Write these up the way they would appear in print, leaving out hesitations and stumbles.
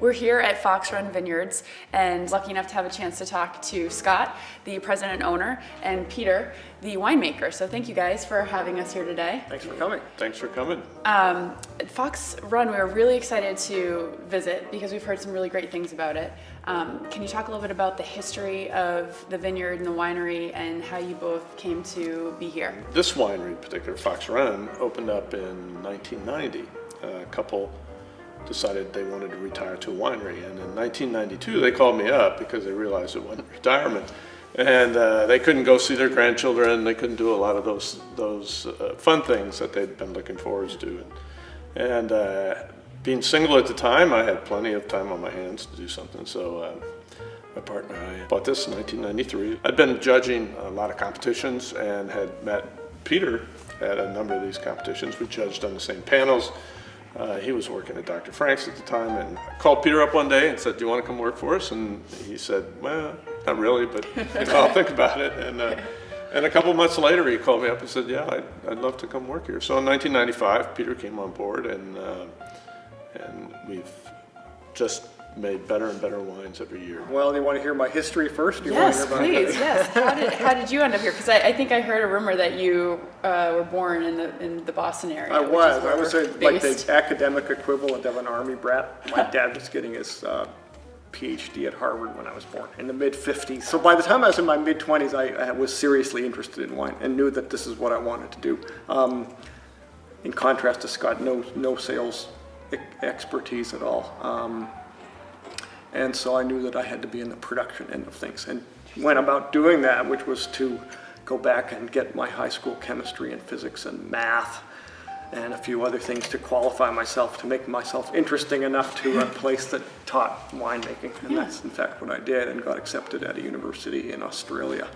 We're here at Fox Run Vineyards and lucky enough to have a chance to talk to Scott, the president and owner, and Peter, the winemaker. So thank you guys for having us here today. Thanks for coming. Thanks for coming. At Fox Run, we were really excited to visit because we've heard some really great things about it. Can you talk a little bit about the history of the vineyard and the winery and how you both came to be here? This winery in particular, Fox Run, opened up in 1990. A couple decided they wanted to retire to a winery, and in 1992 they called me up because they realized it wasn't retirement, and they couldn't go see their grandchildren. They couldn't do a lot of those fun things that they'd been looking forward to. And being single at the time, I had plenty of time on my hands to do something. So my partner and I bought this in 1993. I'd been judging a lot of competitions and had met Peter at a number of these competitions. We judged on the same panels. He was working at Dr. Frank's at the time, and I called Peter up one day and said, "Do you want to come work for us?" And he said, "Well, not really, but I'll think about it." And a couple months later, he called me up and said, "Yeah, I'd love to come work here." So in 1995, Peter came on board, and we've just made better and better wines every year. Well, do you want to hear my history first? Yes, please. Yes. How did you end up here? Because I think I heard a rumor that you were born in the Boston area. I was like the academic equivalent of an army brat. My dad was getting his PhD at Harvard when I was born in the mid-50s. So by the time I was in my mid-20s, I was seriously interested in wine and knew that this is what I wanted to do. In contrast to Scott, no sales expertise at all. And so I knew that I had to be in the production end of things, and went about doing that, which was to go back and get my high school chemistry and physics and math and a few other things to qualify myself, to make myself interesting enough to a place that taught winemaking. And that's in fact what I did, and got accepted at a university in Australia.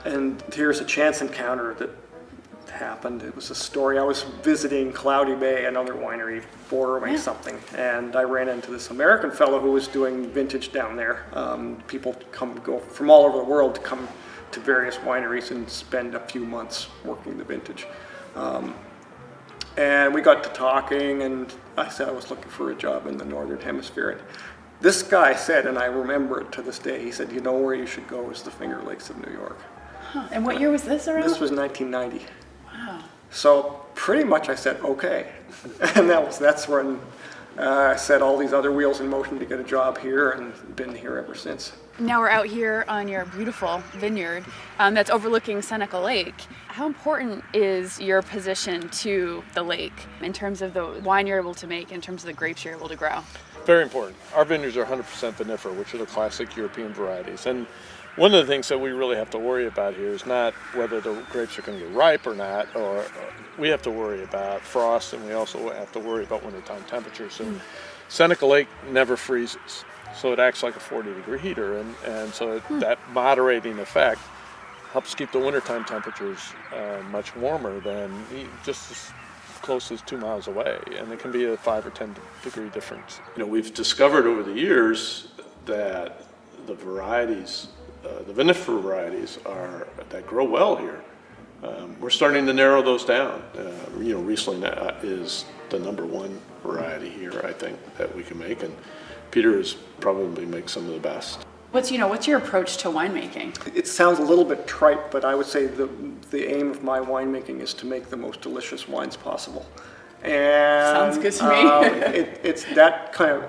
And here's a chance encounter that happened. It was a story. I was visiting Cloudy Bay, another winery, borrowing something, and I ran into this American fellow who was doing vintage down there. People go from all over the world to come to various wineries and spend a few months working the vintage. And we got to talking, and I said I was looking for a job in the Northern Hemisphere. And this guy said, and I remember it to this day, he said, "You know where you should go is the Finger Lakes of New York." Huh. And what year was this around? This was 1990. Wow. So pretty much I said, okay. And that's when I set all these other wheels in motion to get a job here, and been here ever since. Now we're out here on your beautiful vineyard that's overlooking Seneca Lake. How important is your position to the lake in terms of the wine you're able to make, in terms of the grapes you're able to grow? Very important. Our vineyards are 100% vinifera, which are the classic European varieties. And one of the things that we really have to worry about here is not whether the grapes are going to be ripe or not, or we have to worry about frost, and we also have to worry about wintertime temperatures. And Seneca Lake never freezes, so it acts like a 40-degree heater, and so that moderating effect helps keep the wintertime temperatures much warmer than just as close as 2 miles away, and it can be a 5 or 10 degree difference. You know, we've discovered over the years that the varieties, the vinifera varieties that grow well here, we're starting to narrow those down. Riesling is the #1 variety here, I think, that we can make, and Peter probably makes some of the best. What's your approach to winemaking? It sounds a little bit trite, but I would say the aim of my winemaking is to make the most delicious wines possible. And sounds good to me. It's that kind of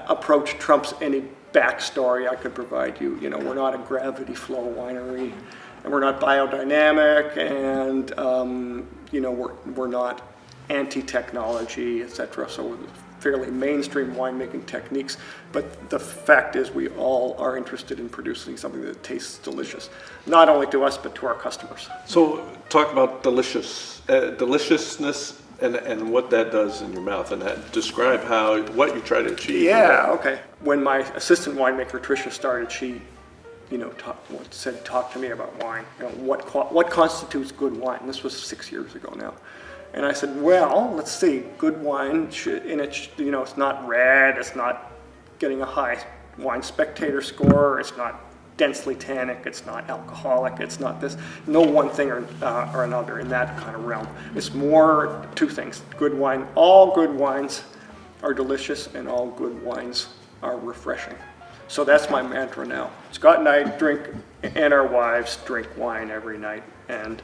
approach trumps any backstory I could provide you. You know, we're not a gravity flow winery, and we're not biodynamic, and we're not anti-technology, etc. So we're fairly mainstream winemaking techniques, but the fact is we all are interested in producing something that tastes delicious, not only to us but to our customers. So talk about deliciousness and what that does in your mouth, and describe what you try to achieve. Yeah, okay. When my assistant winemaker Tricia started, she talk to me about wine. What constitutes good wine? This was 6 years ago now. And I said, well, let's see, good wine it's not red, it's not getting a high wine spectator score, it's not densely tannic, it's not alcoholic, it's not this, no one thing or another in that kind of realm. It's more two things. Good wine, all good wines are delicious, and all good wines are refreshing. So that's my mantra now. Scott and I drink, and our wives drink wine every night, and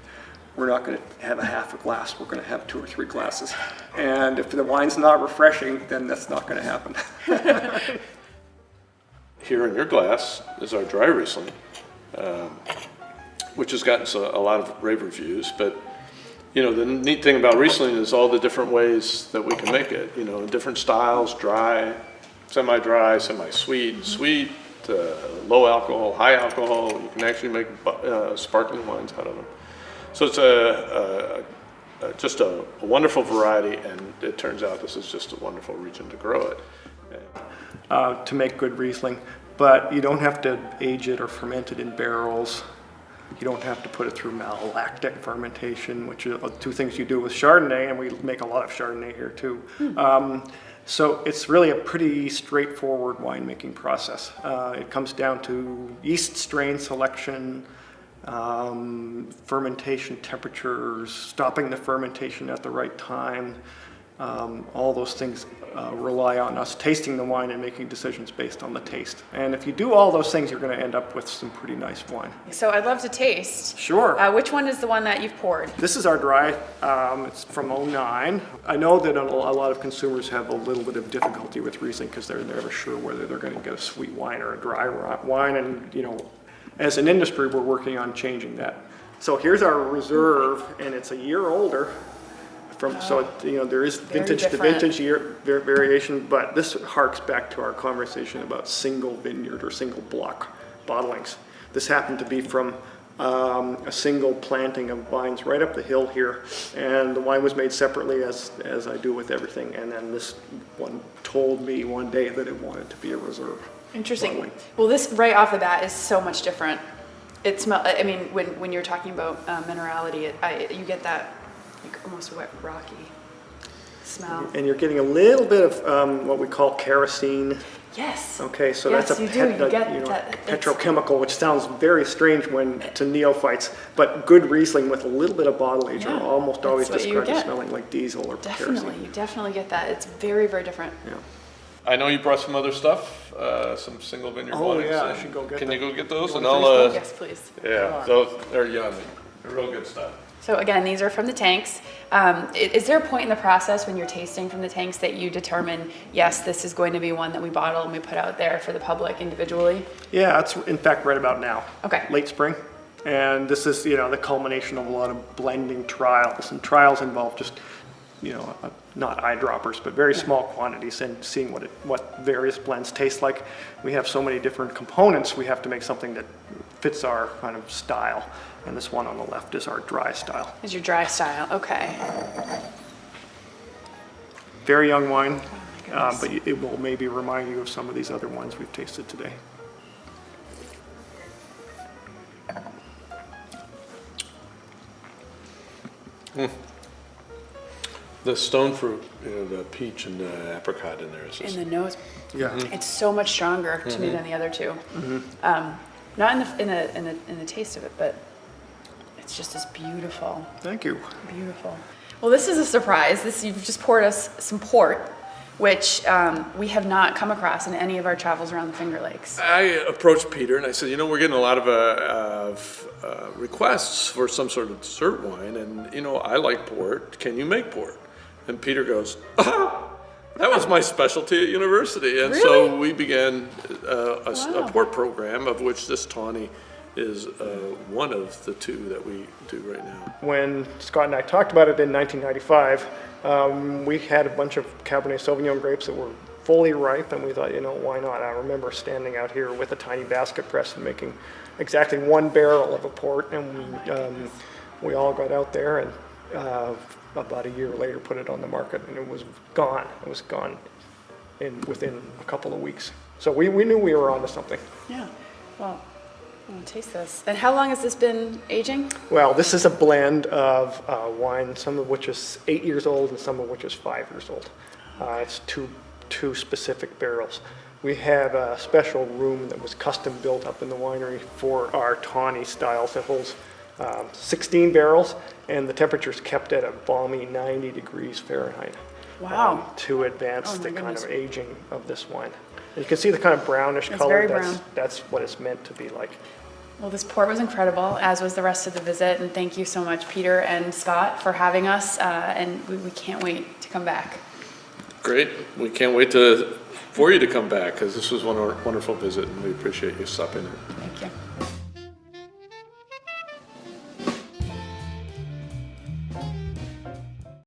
we're not going to have a half a glass. We're going to have 2 or 3 glasses. And if the wine's not refreshing, then that's not going to happen. Here in your glass is our dry Riesling, which has gotten a lot of rave reviews. But you know, the neat thing about Riesling is all the different ways that we can make it. You know, different styles: dry, semi-dry, semi-sweet, sweet, low alcohol, high alcohol. You can actually make sparkling wines out of them. So it's just a wonderful variety, and it turns out this is just a wonderful region to grow it. To make good Riesling, but you don't have to age it or ferment it in barrels. You don't have to put it through malolactic fermentation, which are 2 things you do with Chardonnay, and we make a lot of Chardonnay here too. So it's really a pretty straightforward winemaking process. It comes down to yeast strain selection, fermentation temperatures, stopping the fermentation at the right time. All those things rely on us tasting the wine and making decisions based on the taste. And if you do all those things, you're going to end up with some pretty nice wine. So I'd love to taste. Sure. Which one is the one that you've poured? This is our dry. It's from 09. I know that a lot of consumers have a little bit of difficulty with Riesling because they're never sure whether they're going to get a sweet wine or a dry wine. And, you know, as an industry, we're working on changing that. So here's our reserve, and it's a year older. So you know, there is vintage to vintage year variation, but this harks back to our conversation about single vineyard or single block bottlings. This happened to be from a single planting of vines right up the hill here, and the wine was made separately as I do with everything. And then this one told me one day that it wanted to be a reserve. Interesting. bottling. Well, this right off the bat is so much different. It smells. I mean, when you're talking about minerality, you get that. Like almost wet, rocky smell. And you're getting a little bit of what we call kerosene. Yes. Okay, so yes, that's a you get that, petrochemical, which sounds very strange to neophytes, but good Riesling with a little bit of bottle age are almost always described as smelling like diesel or kerosene. You definitely get that. It's very, very different. Yeah. I know you brought some other stuff, some single vineyard wines. Yeah, I should go get Can them. you go get those? You And want I'll, Yes, please. yeah, those, they're yummy. They're real good stuff. So again, these are from the tanks. Is there a point in the process when you're tasting from the tanks that you determine, yes, this is going to be one that we bottle and we put out there for the public individually? Yeah, it's in fact right about now. Okay. Late spring. And this is, you know, the culmination of a lot of blending trials. And trials involve just, you know, not eyedroppers, but very small quantities and seeing what various blends taste like. We have so many different components, we have to make something that fits our kind of style. And this one on the left is our dry style. Is your dry style, okay. Very young wine, Oh my goodness. but it will maybe remind you of some of these other wines we've tasted today. The stone fruit, you know, the peach and the apricot in there is In just, the nose, Yeah. it's so much stronger to me than the other two. Not in the taste of it, but it's just as beautiful. Thank you. Beautiful. Well, this is a surprise. You've just poured us some port, which we have not come across in any of our travels around the Finger Lakes. I approached Peter and I said, you know, we're getting a lot of requests for some sort of dessert wine, and you know, I like port. Can you make port? And Peter goes, that was my specialty at university. And so Really? we began a Wow. port program, of which this tawny is one of the 2 that we do right now. When Scott and I talked about it in 1995, we had a bunch of Cabernet Sauvignon grapes that were fully ripe, and we thought, you know, why not? I remember standing out here with a tiny basket press and making exactly 1 barrel of a port, and we all got out there and about a year later put it on the market, and it was gone. It was gone within a couple of weeks. So we knew we were onto something. Yeah. Well, I'm gonna taste this. And how long has this been aging? Well, this is a blend of wine, some of which is 8 years old and some of which is 5 years old. It's two specific barrels. We have a special room that was custom built up in the winery for our tawny styles that holds 16 barrels, and the temperature's kept at a balmy 90 degrees Fahrenheit. Wow. to advance Oh my the kind goodness. of aging of this wine. And you can see the kind of brownish It's color. very brown. That's what it's meant to be like. Well, this port was incredible, as was the rest of the visit, and thank you so much, Peter and Scott, for having us, and we can't wait to come back. Great. We can't wait for you to come back, because this was one wonderful visit, and we appreciate you stopping in. Thank you.